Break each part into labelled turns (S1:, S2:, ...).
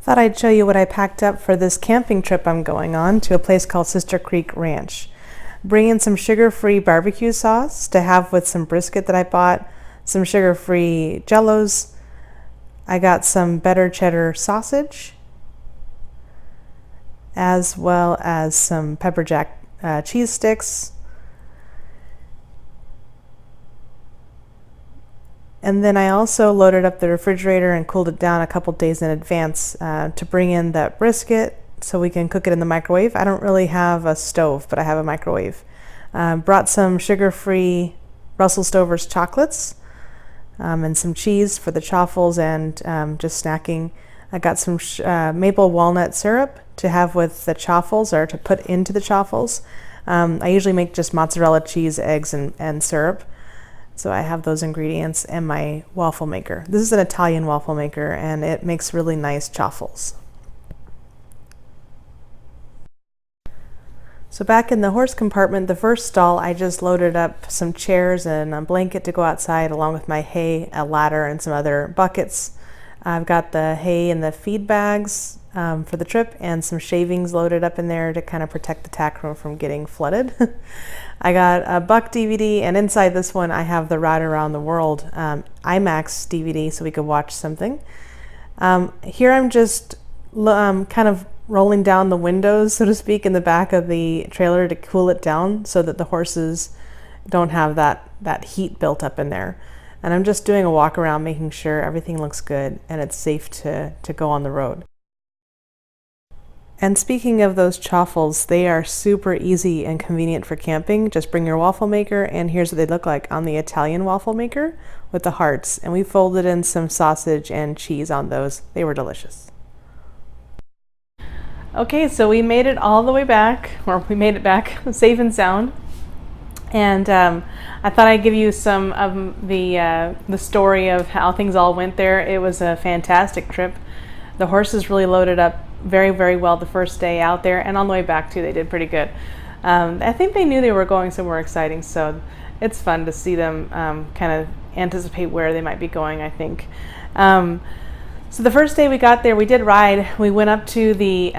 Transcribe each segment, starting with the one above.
S1: Thought I'd show you what I packed up for this camping trip I'm going on to a place called Sister Creek Ranch. Bring in some sugar-free barbecue sauce to have with some brisket that I bought, some sugar-free jellos. I got some better cheddar sausage, as well as some pepper jack cheese sticks. And then I also loaded up the refrigerator and cooled it down a couple days in advance to bring in that brisket so we can cook it in the microwave. I don't really have a stove, but I have a microwave. Brought some sugar-free Russell Stover's chocolates and some cheese for the chaffles and just snacking. I got some maple walnut syrup to have with the chaffles or to put into the chaffles. I usually make just mozzarella cheese, eggs, and syrup. So I have those ingredients and my waffle maker. This is an Italian waffle maker and it makes really nice chaffles. So back in the horse compartment, the first stall, I just loaded up some chairs and a blanket to go outside along with my hay, a ladder, and some other buckets. I've got the hay and the feed bags for the trip and some shavings loaded up in there to kind of protect the tack room from getting flooded. I got a Buck DVD, and inside this one I have the Ride Around the World IMAX DVD so we could watch something. Here I'm just kind of rolling down the windows, so to speak, in the back of the trailer to cool it down so that the horses don't have that heat built up in there. And I'm just doing a walk around, making sure everything looks good and it's safe to go on the road. And speaking of those chaffles, they are super easy and convenient for camping. Just bring your waffle maker, and here's what they look like on the Italian waffle maker with the hearts. And we folded in some sausage and cheese on those. They were delicious. Okay, so we made it all the way back, or we made it back safe and sound. And I thought I'd give you some of the story of how things all went there. It was a fantastic trip. The horses really loaded up very, very well the first day out there, and on the way back too, they did pretty good. I think they knew they were going somewhere exciting, so it's fun to see them kind of anticipate where they might be going, I think. So the first day we got there, we did ride. We went up to the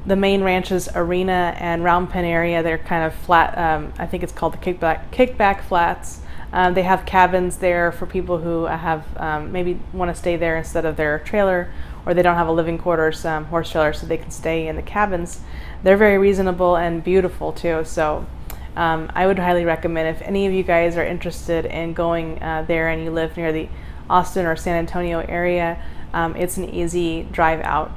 S1: main ranch's arena and round pen area. They're kind of flat. I think it's called the kickback flats. They have cabins there for people who have maybe want to stay there instead of their trailer, or they don't have a living quarters horse trailer, so they can stay in the cabins. They're very reasonable and beautiful too. So I would highly recommend, if any of you guys are interested in going there and you live near the Austin or San Antonio area, it's an easy drive out.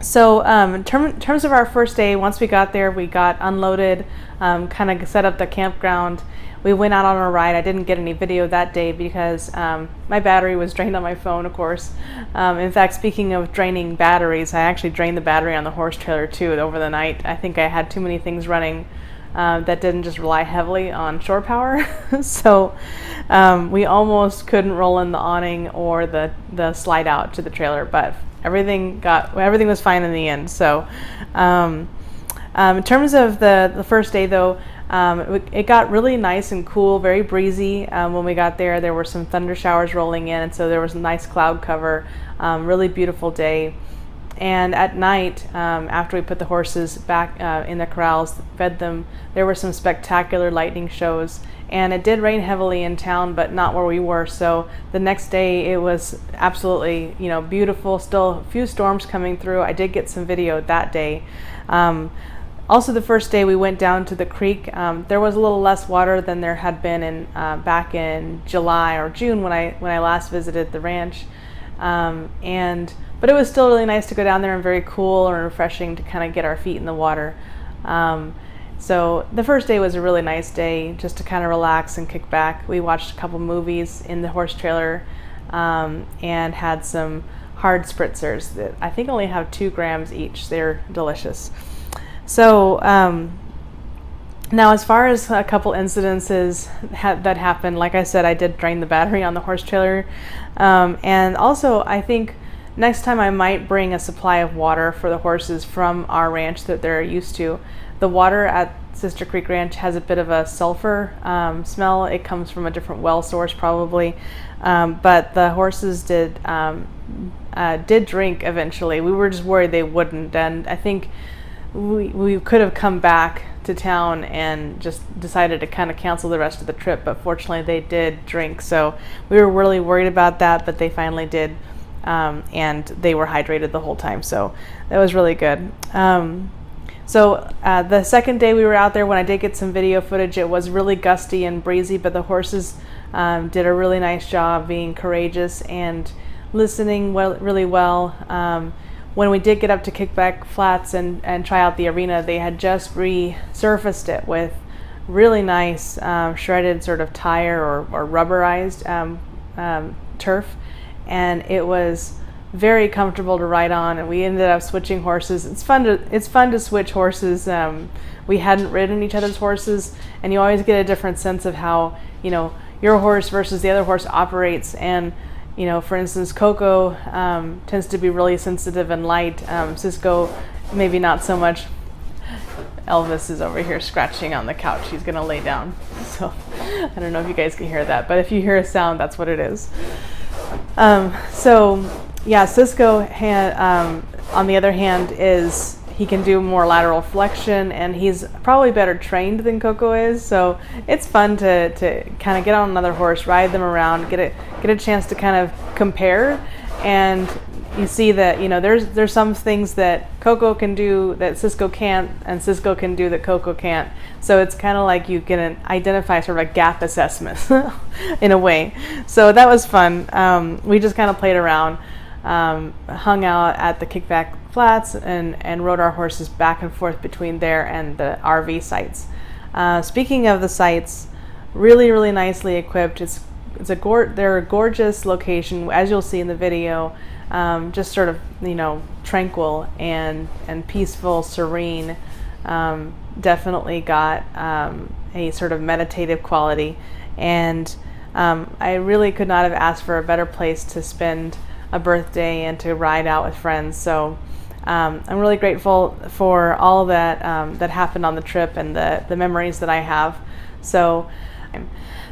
S1: So in terms of our first day, once we got there, we got unloaded, kind of set up the campground. We went out on a ride. I didn't get any video that day because my battery was drained on my phone, of course. In fact, speaking of draining batteries, I actually drained the battery on the horse trailer too over the night. I think I had too many things running that didn't just rely heavily on shore power. So we almost couldn't roll in the awning or the slide out to the trailer, but everything was fine in the end. So in terms of the first day though, it got really nice and cool, very breezy. When we got there, there were some thunder showers rolling in, and so there was a nice cloud cover, really beautiful day. And at night, after we put the horses back in the corrals, fed them, there were some spectacular lightning shows. And it did rain heavily in town, but not where we were. So the next day, it was absolutely, beautiful. Still a few storms coming through. I did get some video that day. Also, the first day we went down to the creek. There was a little less water than there had been back in July or June when I last visited the ranch. But it was still really nice to go down there and very cool and refreshing to kind of get our feet in the water. So the first day was a really nice day just to kind of relax and kick back. We watched a couple movies in the horse trailer and had some hard spritzers that I think only have 2 grams each. They're delicious. So now as far as a couple incidences that happened, like I said, I did drain the battery on the horse trailer. And also I think next time I might bring a supply of water for the horses from our ranch that they're used to. The water at Sister Creek Ranch has a bit of a sulfur smell. It comes from a different well source probably, but the horses did drink eventually. We were just worried they wouldn't, and I think we could have come back to town and just decided to kind of cancel the rest of the trip, but fortunately they did drink, so we were really worried about that, but they finally did, and they were hydrated the whole time, so that was really good. So the second day we were out there, when I did get some video footage, it was really gusty and breezy, but the horses did a really nice job being courageous and listening really well. When we did get up to Kickback Flats and try out the arena, they had just resurfaced it with really nice shredded sort of tire or rubberized turf, and it was very comfortable to ride on, and we ended up switching horses. It's fun to switch horses. We hadn't ridden each other's horses, and you always get a different sense of how, you know, your horse versus the other horse operates. And you know, for instance, Coco tends to be really sensitive and light. Cisco, maybe not so much. Elvis is over here scratching on the couch. He's gonna lay down. So I don't know if you guys can hear that, but if you hear a sound, that's what it is. So yeah, Cisco on the other hand he can do more lateral flexion, and he's probably better trained than Coco is. So it's fun to kind of get on another horse, ride them around, get a chance to kind of compare, and you see that, you know, there's some things that Coco can do that Cisco can't, and Cisco can do that Coco can't. So it's kind of like you can identify sort of a gap assessment in a way. So that was fun. We just kind of played around, hung out at the Kickback Flats, and rode our horses back and forth between there and the RV sites. Speaking of the sites, really nicely equipped. They're a gorgeous location, as you'll see in the video. Just sort of, you know, tranquil and peaceful, serene. Definitely got a sort of meditative quality, and I really could not have asked for a better place to spend a birthday and to ride out with friends. So I'm really grateful for all that that happened on the trip and the memories that I have. So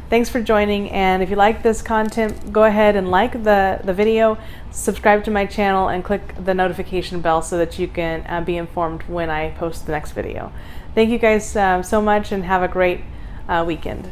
S1: thanks for joining, and if you like this content, go ahead and like the video, subscribe to my channel, and click the notification bell so that you can be informed when I post the next video. Thank you guys so much, and have a great weekend.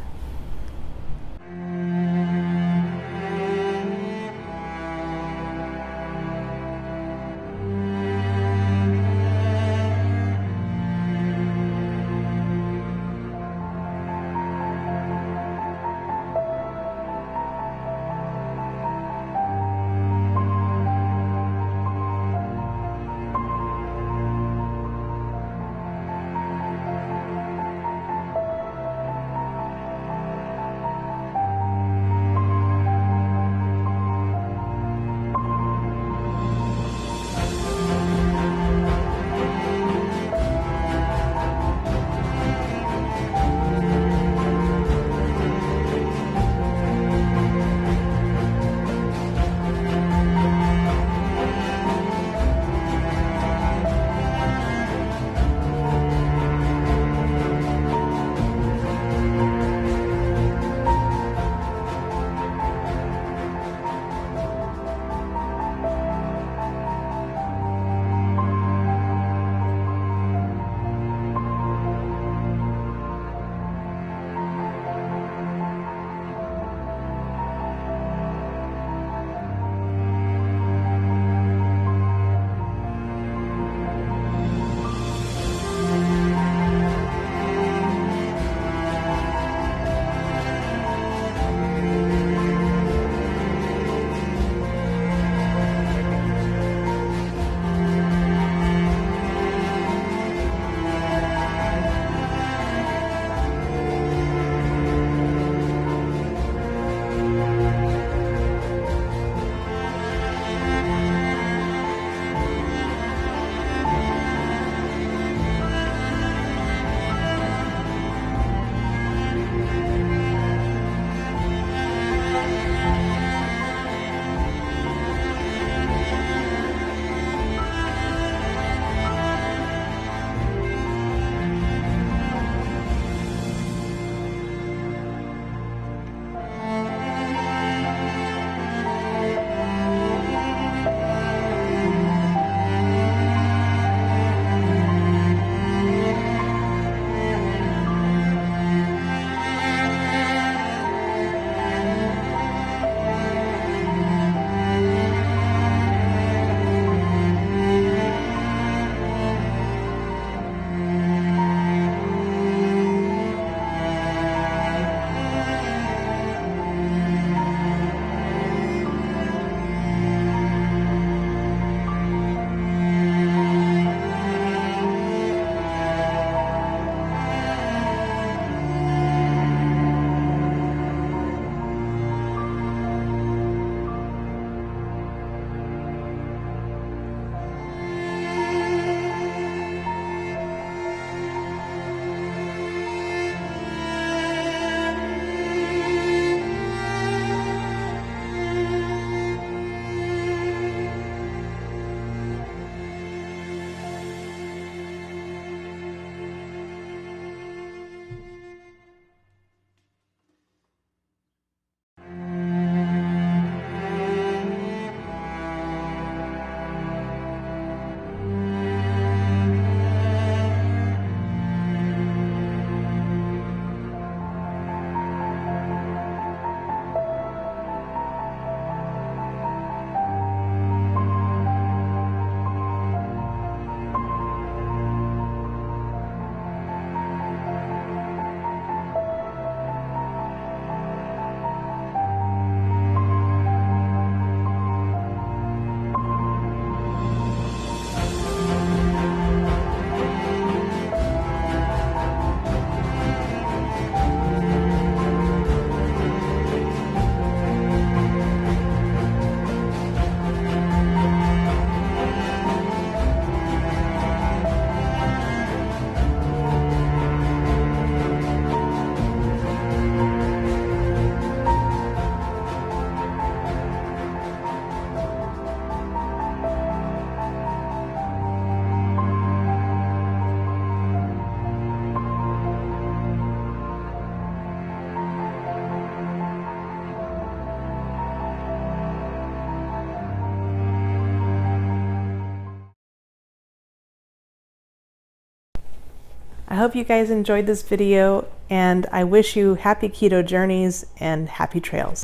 S1: I hope you guys enjoyed this video, and I wish you happy keto journeys and happy trails.